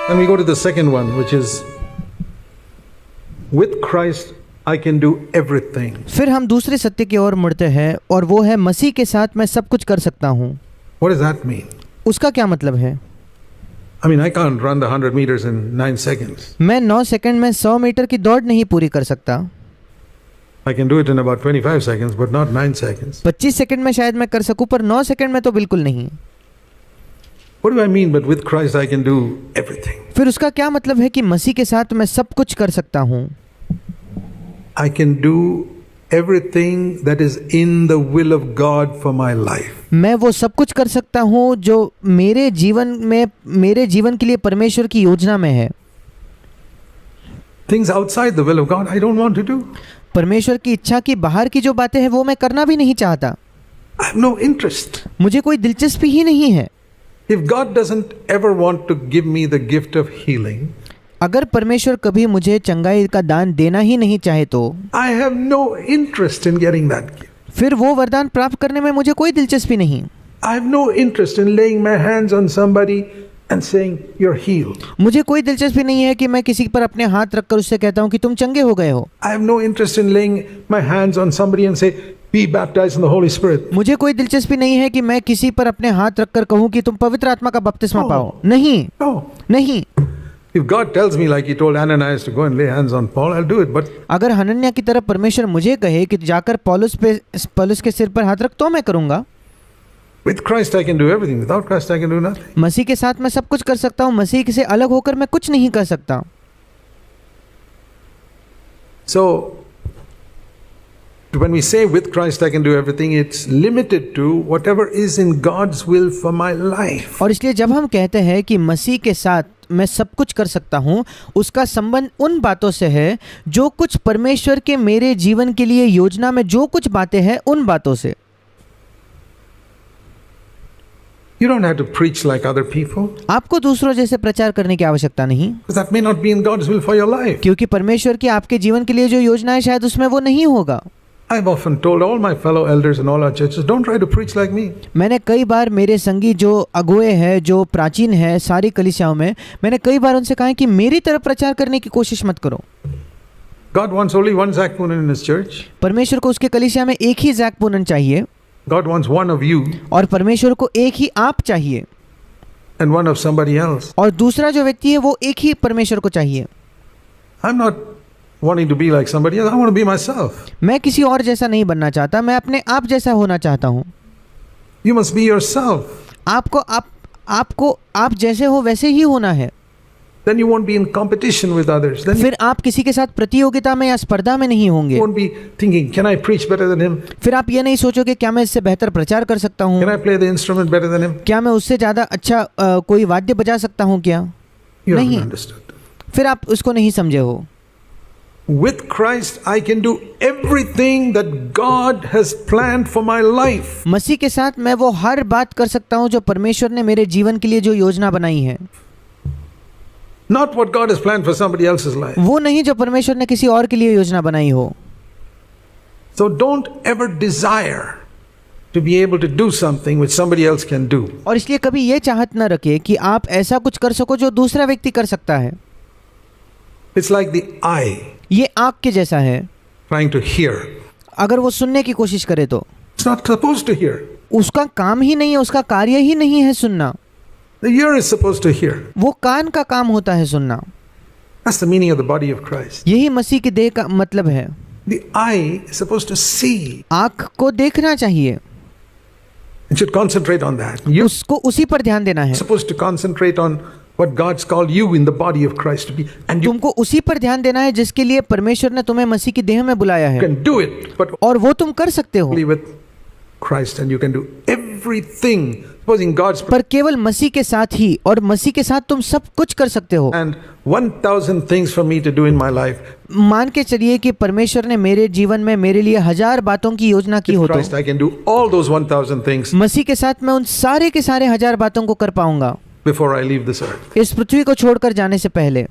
Then we go to the second one, which is with Christ I can do everything. फिर हम दूसरे सत्य की ओर मुड़ते हैं और वो है मसीह के साथ मैं सब कुछ कर सकता हूँ। What does that mean? उसका क्या मतलब है? I mean, I can't run the 100 meters in 9 seconds. मैं 9 सेकंड में 100 मीटर की दौड़ नहीं पूरी कर सकता। I can do it in about 25 seconds, but not 9 seconds. 25 second में शायद मैं कर सकूं, पर 9 सेकंड में तो बिल्कुल नहीं। What do I mean? But with Christ I can do everything. फिर उसका क्या मतलब है कि मसीह के साथ मैं सब कुछ कर सकता हूँ? I can do everything that is in the will of God for my life. मैं वो सब कुछ कर सकता हूँ जो मेरे जीवन के लिए परमेश्वर की योजना में है। Things outside the will of God I don't want to do. परमेश्वर की इच्छा की बाहर की जो बातें हैं वो मैं करना भी नहीं चाहता। I have no interest. मुझे कोई दिलचस्पी ही नहीं है। If God doesn't ever want to give me the gift of healing, अगर परमेश्वर कभी मुझे चंगाई का दान देना ही नहीं चाहे तो I have no interest in getting that gift. फिर वो वरदान प्राप्त करने में मुझे कोई दिलचस्पी नहीं। I have no interest in laying my hands on somebody and saying you're healed. मुझे कोई दिलचस्पी नहीं है कि मैं किसी पर अपने हाथ रखकर उससे कहता हूँ कि तुम चंगे हो गए हो। I have no interest in laying my hands on somebody and say be baptized in the Holy Spirit. मुझे कोई दिलचस्पी नहीं है कि मैं किसी पर अपने हाथ रखकर कहूँ कि तुम पवित्र आत्मा का बपतिस्मा पाओ। नहीं, No. नहीं। If God tells me like he told Ananias to go and lay hands on Paul, I'll do it. But अगर हनन्याह की तरफ परमेश्वर मुझे कहे कि जाकर पौलुस के सिर पर हाथ रख, तो मैं करूँगा। with Christ I can do everything. Without Christ I can do nothing. मसीह के साथ मैं सब कुछ कर सकता हूँ, मसीह से अलग होकर मैं कुछ नहीं कर सकता। So when we say with Christ I can do everything, it's limited to whatever is in God's will for my life. और इसलिए जब हम कहते हैं कि मसीह के साथ मैं सब कुछ कर सकता हूँ, उसका संबंध उन बातों से है जो कुछ परमेश्वर के मेरे जीवन के लिए योजना में जो कुछ बातें हैं उन बातों से। You don't have to preach like other people. आपको दूसरों जैसे प्रचार करने की आवश्यकता नहीं, Because that may not be in God's will for your life. क्योंकि परमेश्वर की आपके जीवन के लिए जो योजना है शायद उसमें वो नहीं होगा। I've often told all my fellow elders in all our churches, don't try to preach like me. मैंने कई बार मेरे संगी जो अगुए हैं, जो प्राचीन है सारी कलीसियाओं में, मैंने कई बार उनसे कहा है कि मेरी तरफ प्रचार करने की कोशिश मत करो। God wants only one Zach Poonen in his church. परमेश्वर को उसके कलीसिया में एक ही जैक पूनन चाहिए, God wants one of you और परमेश्वर को एक ही आप चाहिए, and one of somebody else. और दूसरा जो व्यक्ति है वो एक ही परमेश्वर को चाहिए। I'm not wanting to be like somebody else. I want to be myself. मैं किसी और जैसा नहीं बनना चाहता, मैं अपने आप जैसा होना चाहता हूँ। You must be yourself. आपको आप जैसे हो वैसे ही होना है। Then you won't be in competition with others. Then you फिर आप किसी के साथ प्रतियोगिता में या स्पर्धा में नहीं होंगे। won't be thinking, can I preach better than him? फिर आप ये नहीं सोचोगे क्या मैं इससे बेहतर प्रचार कर सकता हूँ, Can I play the instrument better than him? क्या मैं उससे ज़्यादा अच्छा कोई वाद्य बजा सकता हूँ क्या? You नहीं। haven't understood. फिर आप उसको नहीं समझे हो। With Christ I can do everything that God has planned for my life. मसीह के साथ मैं वो हर बात कर सकता हूँ जो परमेश्वर ने मेरे जीवन के लिए जो योजना बनाई है। Not what God has planned for somebody else's life. वो नहीं जो परमेश्वर ने किसी और के लिए योजना बनाई हो। So don't ever desire to be able to do something which somebody else can do. और इसलिए कभी ये चाहत न रखे कि आप ऐसा कुछ कर सको जो दूसरा व्यक्ति कर सकता है। It's like the eye ये आँख के जैसा है, trying to hear. अगर वो सुनने की कोशिश करे तो It's not supposed to hear. उसका काम ही नहीं है, उसका कार्य ही नहीं है सुनना। The ear is supposed to hear. वो कान का काम होता है सुनना। That's the meaning of the body of Christ. यही मसीह के देह का मतलब है। The eye is supposed to see. आँख को देखना चाहिए, It should concentrate on that. You're उसको उसी पर ध्यान देना है। supposed to concentrate on what God's called you in the body of Christ to be. And you तुमको उसी पर ध्यान देना है जिसके लिए परमेश्वर ने तुम्हें मसीह की देह में बुलाया है, can do it, but और वो तुम कर सकते हो। only with Christ, and you can do everything. Supposing God's पर केवल मसीह के साथ ही, और मसीह के साथ तुम सब कुछ कर सकते हो। and 1,000 things for me to do in my life. मान के चलिए कि परमेश्वर ने मेरे जीवन में मेरे लिए 1000 बातों की योजना की हो With Christ, तो I can do all those 1,000 things मसीह के साथ मैं उन सारे के सारे 1000 बातों को कर पाऊंगा before I leave this earth. इस पृथ्वी को छोड़कर जाने से पहले।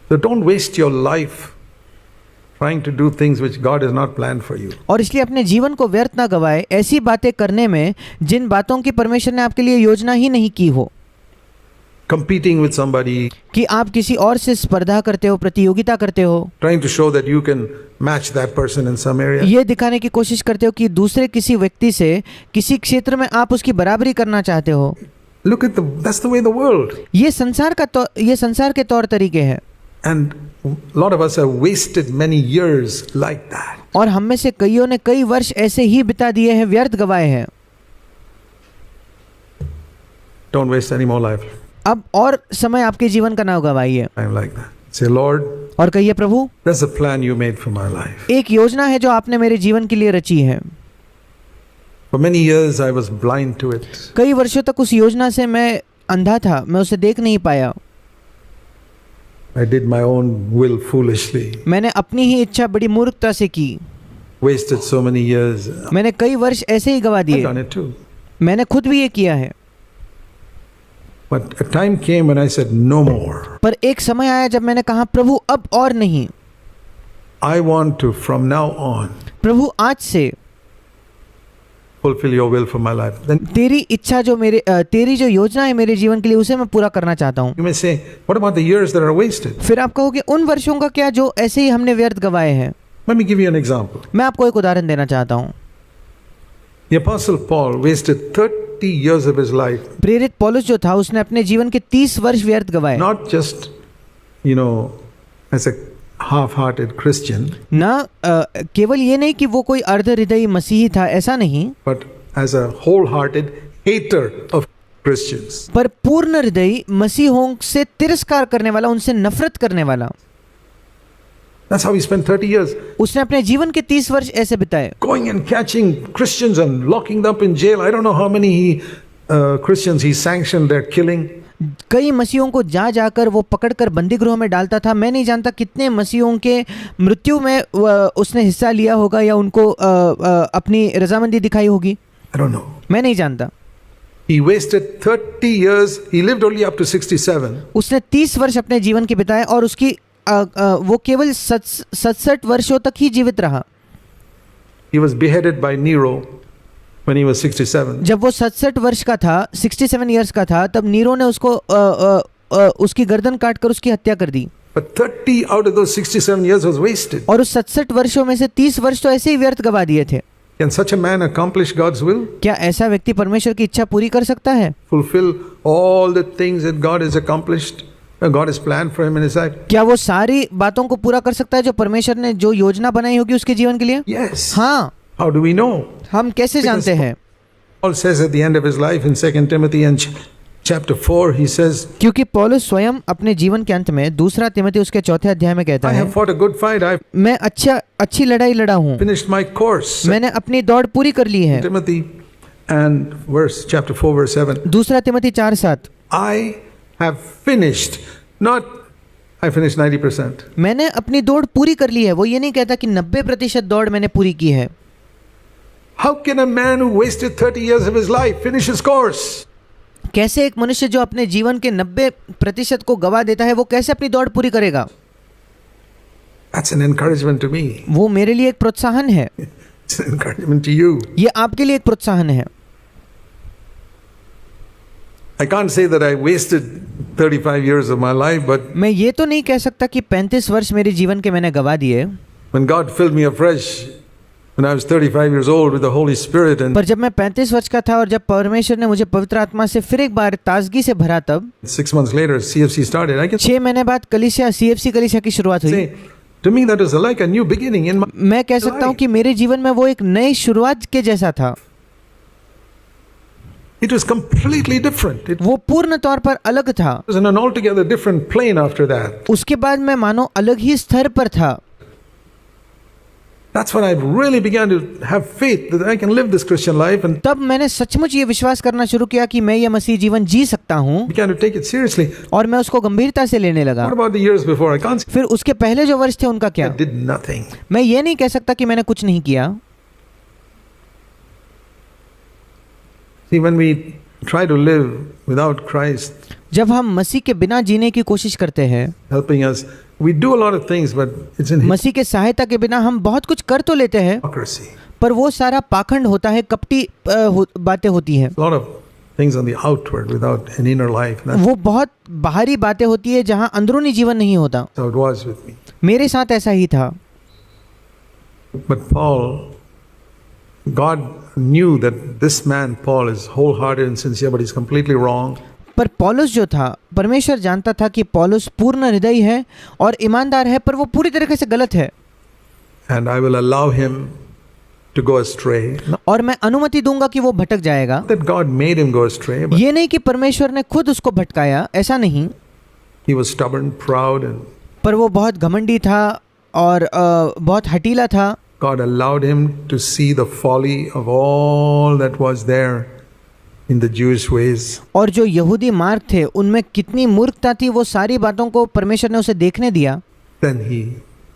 So don't waste your life trying to do things which God has not planned for you. और इसलिए अपने जीवन को व्यर्थ ना गवाए ऐसी बातें करने में जिन बातों की परमेश्वर ने आपके लिए योजना ही नहीं की हो। competing with somebody, कि आप किसी और से स्पर्धा करते हो, प्रतियोगिता करते हो, trying to show that you can match that person in some area. ये दिखाने की कोशिश करते हो कि दूसरे किसी व्यक्ति से किसी क्षेत्र में आप उसकी बराबरी करना चाहते हो। Look at that's the way the world. ये संसार के तौर तरीके हैं। And a lot of us have wasted many years like that. और हम में से कईयों ने कई वर्ष ऐसे ही बिता दिए हैं, व्यर्थ गवाए हैं। Don't waste any more life. अब और समय आपके जीवन का ना गवाइए I'm like that. Say, Lord, और कहिए, प्रभु, that's the plan you made for my life. एक योजना है जो आपने मेरे जीवन के लिए रची है। For many years I was blind to it. कई वर्षों तक उस योजना से मैं अंधा था, मैं उसे देख नहीं पाया। I did my own will foolishly. मैंने अपनी ही इच्छा बड़ी मूर्खता से की। Wasted so many years. मैंने कई वर्ष ऐसे ही गवा I've दिए। done it too. मैंने खुद भी ये किया है। But a time came when I said, no more. पर एक समय आया जब मैंने कहा, प्रभु अब और नहीं। I want to, from now on, प्रभु आज से fulfill your will for my life. Then तेरी इच्छा तेरी जो योजना है मेरे जीवन के लिए, उसे मैं पूरा करना चाहता हूँ। you may say, what about the years that are wasted? फिर आप कहोगे, उन वर्षों का क्या जो ऐसे ही हमने व्यर्थ गवाए हैं। Let me give you an example. मैं आपको एक उदाहरण देना चाहता हूँ। The Apostle Paul wasted 30 years of his life, प्रेरित पौलुस जो था, उसने अपने जीवन के 30 वर्ष व्यर्थ गवाए। not just, as a half-hearted Christian, ना केवल ये नहीं कि वो कोई अर्ध हृदयी मसीही था, ऐसा नहीं, but as a wholehearted hater of Christians. पर पूर्ण हृदयी मसीहों से तिरस्कार करने वाला, उनसे नफरत करने वाला। That's how he spent 30 years, उसने अपने जीवन के 30 वर्ष ऐसे बिताए, going and catching Christians and locking them up in jail. I don't know how many Christians he sanctioned their killing. कई मसीहों को जाकर वो पकड़कर बंदी गृह में डालता था। मैं नहीं जानता कितने मसीहों के मृत्यु में उसने हिस्सा लिया होगा या उनको अपनी रजामंदी दिखाई होगी। I don't know. मैं नहीं जानता। He wasted 30 years. He lived only up to 67. उसने 30 वर्ष अपने जीवन के बिताए और उसकी वो केवल 67 वर्षों तक ही जीवित रहा। He was beheaded by Nero when he was 67. जब वो 67 वर्ष का था, 67 इयर्स का था, तब नीरो ने उसको उसकी गर्दन काटकर उसकी हत्या कर दी। But 30 out of those 67 years was wasted. और उस 67 वर्षों में से 30 वर्ष तो ऐसे ही व्यर्थ गवा दिए थे। Can such a man accomplish God's will? क्या ऐसा व्यक्ति परमेश्वर की इच्छा पूरी कर सकता है? Fulfill all the things that God has accomplished, God has planned for him in his life? क्या वो सारी बातों को पूरा कर सकता है जो परमेश्वर ने जो योजना बनाई होगी उसके जीवन के लिए? Yes. हाँ। How do we know? हम कैसे जानते हैं? Paul says at the end of his life in 2 Timothy and chapter 4, he says, क्योंकि पौलुस स्वयं अपने जीवन के अंत में दूसरा तिमोथी उसके 4 अध्याय में कहता I है, have fought a good fight. I've मैं अच्छी लड़ाई लड़ा हूँ, finished my course. मैंने अपनी दौड़ पूरी कर ली है। Timothy and chapter 4 verse 7. दूसरा Timothy 4:7, I have finished, not I finished 90%. मैंने अपनी दौड़ पूरी कर ली है। वो ये नहीं कहता कि 90% दौड़ मैंने पूरी की है। How can a man who wasted 30 years of his life finish his course? कैसे एक मनुष्य जो अपने जीवन के 90% को गवा देता है, वो कैसे अपनी दौड़ पूरी करेगा? That's an encouragement to me. वो मेरे लिए एक प्रोत्साहन है। It's an encouragement to you. ये आपके लिए एक प्रोत्साहन है। I can't say that I wasted 35 years of my life, but मैं ये तो नहीं कह सकता कि 35 वर्ष मेरे जीवन के मैंने गवा दिए। when God filled me afresh, when I was 35 years old with the Holy Spirit, and पर जब मैं 35 वर्ष का था और जब परमेश्वर ने मुझे पवित्र आत्मा से फिर एक बार ताजगी से भरा, तब 6 months later CFC started, I can 6 महीने बाद CFC कलीसिया की शुरुआत हुई। say, to me that was like a new beginning in my मैं कह सकता हूँ कि मेरे जीवन में वो एक नई शुरुआत के जैसा था। It was completely different. It वो पूर्ण तौर पर अलग था। was on an altogether different plane after that. उसके बाद मैं मानो अलग ही स्तर पर था। That's when I really began to have faith that I can live this Christian life, and तब मैंने सचमुच ये विश्वास करना शुरू किया कि मैं ये मसीह जीवन जी सकता हूँ, began to take it seriously. और मैं उसको गंभीरता से लेने लगा। What about the years before? I can't say फिर उसके पहले जो वर्ष थे उनका क्या? I did nothing. मैं ये नहीं कह सकता कि मैंने कुछ नहीं किया। See, when we try to live without Christ जब हम मसीह के बिना जीने की कोशिश करते हैं, helping us, we do a lot of things, but it's in मसीह के सहायता के बिना हम बहुत कुछ कर तो लेते हैं, hypocrisy. पर वो सारा पाखंड होता है, कपटी बातें होती हैं। A lot of things on the outward without an inner life. That's वो बहुत बाहरी बातें होती है जहाँ अंदरूनी जीवन नहीं होता। how it was with me. मेरे साथ ऐसा ही था। But Paul, God knew that this man Paul is wholehearted and sincere, but he's completely wrong. पर पौलुस जो था, परमेश्वर जानता था कि पौलुस पूर्ण हृदय है और ईमानदार है, पर वो पूरी तरीके से गलत है। And I will allow him to go astray. Not और मैं अनुमति दूंगा कि वो भटक जाएगा। that God made him go astray, but ये नहीं कि परमेश्वर ने खुद उसको भटकाया, ऐसा नहीं। he was stubborn, proud, and पर वो बहुत घमंडी था और बहुत हठीला था। God allowed him to see the folly of all that was there in the Jewish ways. और जो यहूदी मार्ग थे उनमें कितनी मूर्खता थी, वो सारी बातों को परमेश्वर ने उसे देखने दिया। Then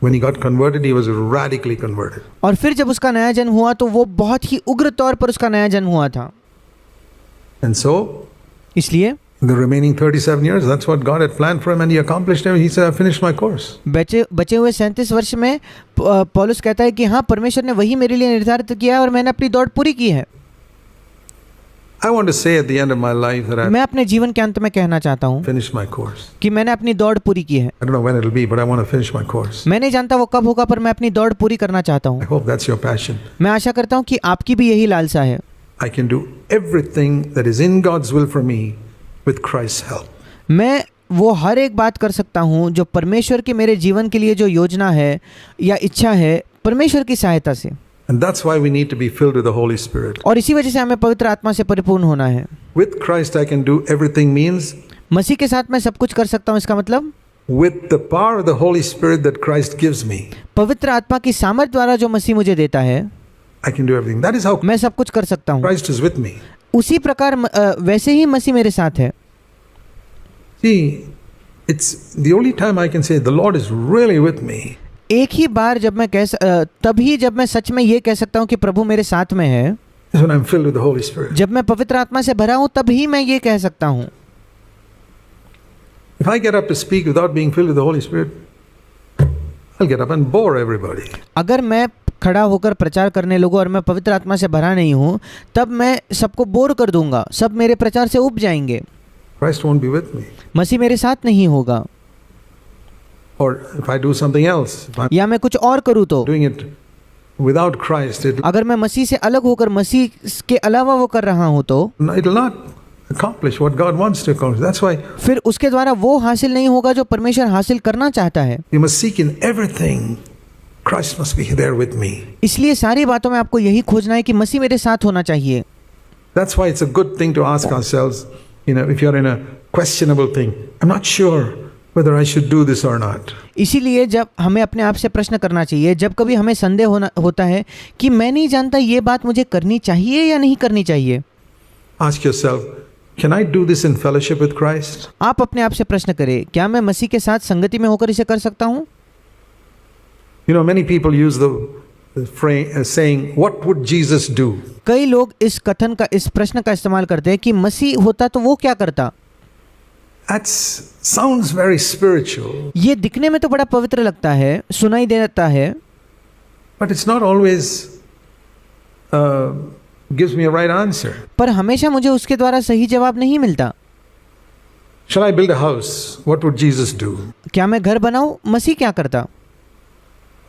when he got converted, he was radically converted. और फिर जब उसका नया जन्म हुआ तो वो बहुत ही उग्र तौर पर उसका नया जन्म हुआ था। And so, इसलिए the remaining 37 years, that's what God had planned for him, and he accomplished it. He said, I finished my course. बचे हुए 37 वर्ष में पौलुस कहता है कि हाँ, परमेश्वर ने वही मेरे लिए निर्धारित किया और मैंने अपनी दौड़ पूरी की है। I want to say at the end of my life that I मैं अपने जीवन के अंत में कहना चाहता हूँ finished my course. कि मैंने अपनी दौड़ पूरी की है। I don't know when it'll be, but I want to finish my course. मैं नहीं जानता वो कब होगा, पर मैं अपनी दौड़ पूरी करना चाहता I हूँ। hope that's your passion. मैं आशा करता हूँ कि आपकी भी यही लालसा है। I can do everything that is in God's will for me with Christ's help. मैं वो हर एक बात कर सकता हूँ जो परमेश्वर की मेरे जीवन के लिए जो योजना है या इच्छा है, परमेश्वर की सहायता से। And that's why we need to be filled with the Holy Spirit. और इसी वजह से हमें पवित्र आत्मा से परिपूर्ण होना है। With Christ I can do everything means मसीह के साथ मैं सब कुछ कर सकता हूँ, इसका मतलब with the power of the Holy Spirit that Christ gives me, पवित्र आत्मा की सामर्थ द्वारा जो मसीह मुझे देता है, I can do everything. That is how मैं सब कुछ कर सकता हूँ। Christ is with me. उसी प्रकार वैसे ही मसीह मेरे साथ है। See, it's the only time I can say the Lord is really with me. एक ही बार जब मैं तभी जब मैं सच में ये कह सकता हूँ कि प्रभु मेरे साथ में है, Is when I'm filled with the Holy Spirit. जब मैं पवित्र आत्मा से भरा हूँ तभी मैं ये कह सकता हूँ। If I get up to speak without being filled with the Holy Spirit, I'll get up and bore everybody. अगर मैं खड़ा होकर प्रचार करने लगूँ और मैं पवित्र आत्मा से भरा नहीं हूँ, तब मैं सबको बोर कर दूंगा, सब मेरे प्रचार से उब जाएंगे। Christ won't be with me. मसीह मेरे साथ नहीं होगा। Or if I do something else, if I'm या मैं कुछ और करूँ तो, doing it without Christ, अगर मैं मसीह से अलग होकर मसीह के अलावा वो कर रहा हूँ तो it'll not accomplish what God wants to accomplish. That's why फिर उसके द्वारा वो हासिल नहीं होगा जो परमेश्वर हासिल करना चाहता है। we must seek in everything. Christ must be there with me. इसलिए सारी बातों में आपको यही खोजना है कि मसीह मेरे साथ होना चाहिए। That's why it's a good thing to ask ourselves, if you're in a questionable thing, I'm not sure whether I should do this or not. इसीलिए जब हमें अपने आप से प्रश्न करना चाहिए, जब कभी हमें संदेह होता है कि मैं नहीं जानता ये बात मुझे करनी चाहिए या नहीं करनी चाहिए, Ask yourself, can I do this in fellowship with Christ? आप अपने आप से प्रश्न करें, क्या मैं मसीह के साथ संगति में होकर इसे कर सकता हूँ? Many people use the phrase saying, what would Jesus do? कई लोग इस प्रश्न का इस्तेमाल करते हैं कि मसीह होता तो वो क्या करता। That sounds very spiritual. ये दिखने में तो बड़ा पवित्र लगता है, सुनाई देता है, But it's not always gives me a right answer. पर हमेशा मुझे उसके द्वारा सही जवाब नहीं मिलता। Shall I build a house? What would Jesus do? क्या मैं घर बनाऊं? मसीह क्या करता?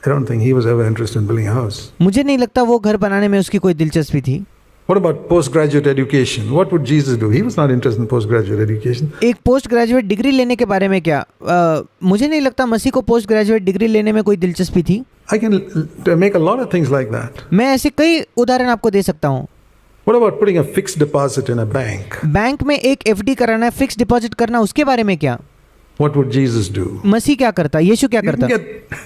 I don't think he was ever interested in building a house. मुझे नहीं लगता वो घर बनाने में उसकी कोई दिलचस्पी थी। What about postgraduate education? What would Jesus do? He was not interested in postgraduate education. एक पोस्ट ग्रेजुएट डिग्री लेने के बारे में क्या? मुझे नहीं लगता मसीह को पोस्ट ग्रेजुएट डिग्री लेने में कोई दिलचस्पी थी। I can make a lot of things like that. मैं ऐसे कई उदाहरण आपको दे सकता हूँ। What about putting a fixed deposit in a bank? Bank में एक FD कराना, फिक्स डिपॉजिट करना, उसके बारे में क्या? What would Jesus do? मसीह क्या करता? यीशु क्या करता?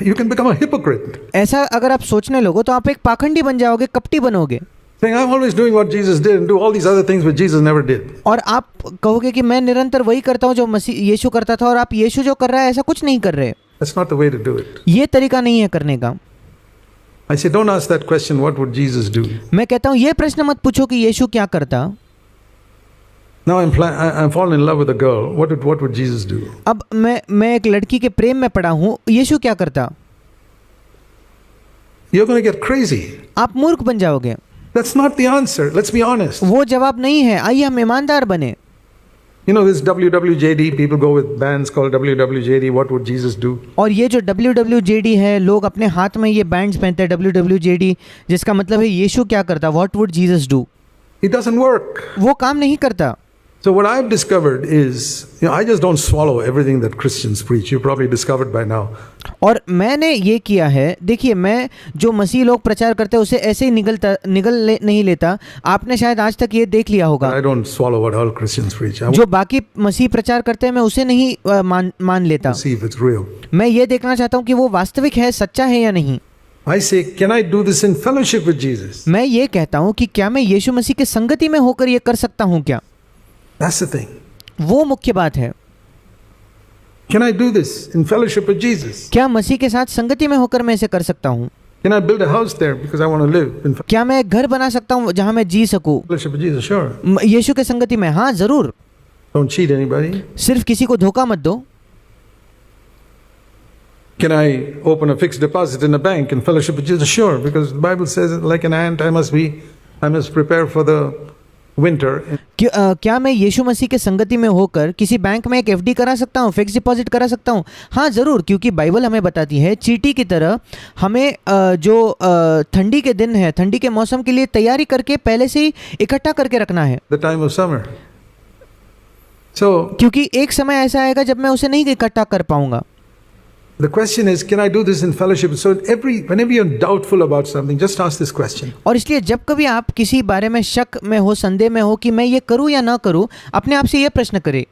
You can become a hypocrite. ऐसा अगर आप सोचने लगो तो आप एक पाखंडी बन जाओगे, कपटी बनोगे। Saying, I'm always doing what Jesus did and do all these other things which Jesus never did. और आप कहोगे कि मैं निरंतर वही करता हूँ जो मसीह यीशु करता था, और आप यीशु जो कर रहा है ऐसा कुछ नहीं कर रहे। That's not the way to do it. ये तरीका नहीं है करने का। I say, don't ask that question, what would Jesus do? मैं कहता हूँ ये प्रश्न मत पूछो कि यीशु क्या करता। Now I'm fallen in love with a girl. What would Jesus do? अब मैं एक लड़की के प्रेम में पड़ा हूँ, यीशु क्या करता? You're going to get crazy. आप मूर्ख बन जाओगे। That's not the answer. Let's be honest. वो जवाब नहीं है। आइए हम ईमानदार बने। You know this WWJD, people go with bands called WWJD, what would Jesus do? और ये जो WWJD है, लोग अपने हाथ में ये बैंड्स पहनते हैं WWJD, जिसका मतलब है यीशु क्या करता, what would Jesus do. It doesn't work. वो काम नहीं करता। So what I've discovered is, I just don't swallow everything that Christians preach. You probably discovered by now. और मैंने ये किया है, देखिए मैं जो मसीह लोग प्रचार करते हैं उसे ऐसे ही नहीं लेता। आपने शायद आज तक ये देख लिया होगा। I don't swallow what all Christians preach. I जो बाकी मसीह प्रचार करते हैं मैं उसे नहीं मान लेता। want to see if it's real. मैं ये देखना चाहता हूँ कि वो वास्तविक है, सच्चा है या नहीं। I say, can I do this in fellowship with Jesus? मैं ये कहता हूँ कि क्या मैं यीशु मसीह के संगति में होकर ये कर सकता हूँ क्या। That's the thing. वो मुख्य बात है। Can I do this in fellowship with Jesus? क्या मसीह के साथ संगति में होकर मैं इसे कर सकता हूँ। Can I build a house there because I want to live in क्या मैं एक घर बना सकता हूँ जहाँ मैं जी सकूँ fellowship with Jesus? Sure. यीशु के संगति में। हाँ जरूर। Don't cheat anybody. सिर्फ किसी को धोखा मत दो। Can I open a fixed deposit in a bank in fellowship with Jesus? Sure, because the Bible says, like an ant, I must prepare for the winter. क्या मैं यीशु मसीह के संगति में होकर किसी बैंक में एक एफडी करा सकता हूँ, फिक्स डिपॉजिट करा सकता हूँ? हाँ ज़रूर, क्योंकि बाइबल हमें बताती है चींटी की तरह हमें जो ठंडी के दिन है, ठंडी के मौसम के लिए तैयारी करके पहले से ही इकट्ठा करके रखना है। The time of summer. So क्योंकि एक समय ऐसा आएगा जब मैं उसे नहीं इकट्ठा कर पाऊंगा। the question is, can I do this in fellowship? So whenever you're doubtful about something, just ask this question. और इसलिए जब कभी आप किसी बारे में शक में हो, संदेह में हो कि मैं ये करूं या ना करूं, अपने आप से ये प्रश्न करें,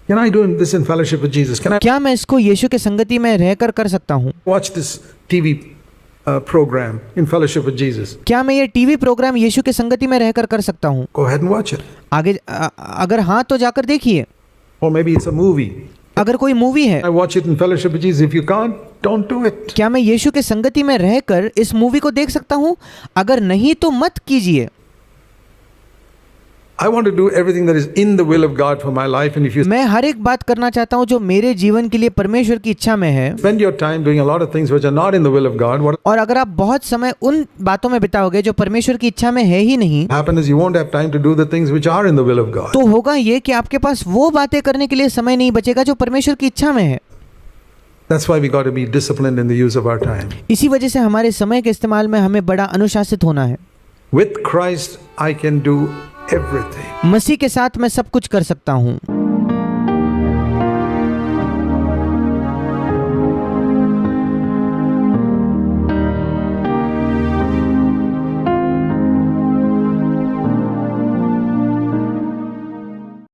Can I do this in fellowship with Jesus? Can I क्या मैं इसको यीशु के संगति में रहकर कर सकता हूं? watch this TV program in fellowship with Jesus? क्या मैं ये टीवी प्रोग्राम यीशु के संगति में रहकर कर सकता हूं? Go ahead and watch it. आगे अगर हाँ तो जाकर देखिए। Or maybe it's a movie. अगर कोई मूवी है, I watch it in fellowship with Jesus. If you can't, don't do it. क्या मैं यीशु के संगति में रहकर इस मूवी को देख सकता हूं? अगर नहीं तो मत कीजिए। I want to do everything that is in the will of God for my life, and if you मैं हर एक बात करना चाहता हूं जो मेरे जीवन के लिए परमेश्वर की इच्छा में है। spend your time doing a lot of things which are not in the will of God, what और अगर आप बहुत समय उन बातों में बिताओगे जो परमेश्वर की इच्छा में है ही नहीं, will happen is you won't have time to do the things which are in the will of God. तो होगा ये कि आपके पास वो बातें करने के लिए समय नहीं बचेगा जो परमेश्वर की इच्छा में है। That's why we got to be disciplined in the use of our time. इसी वजह से हमारे समय के इस्तेमाल में हमें बड़ा अनुशासित होना है। With Christ, I can do everything. मसीह के साथ मैं सब कुछ कर सकता हूँ।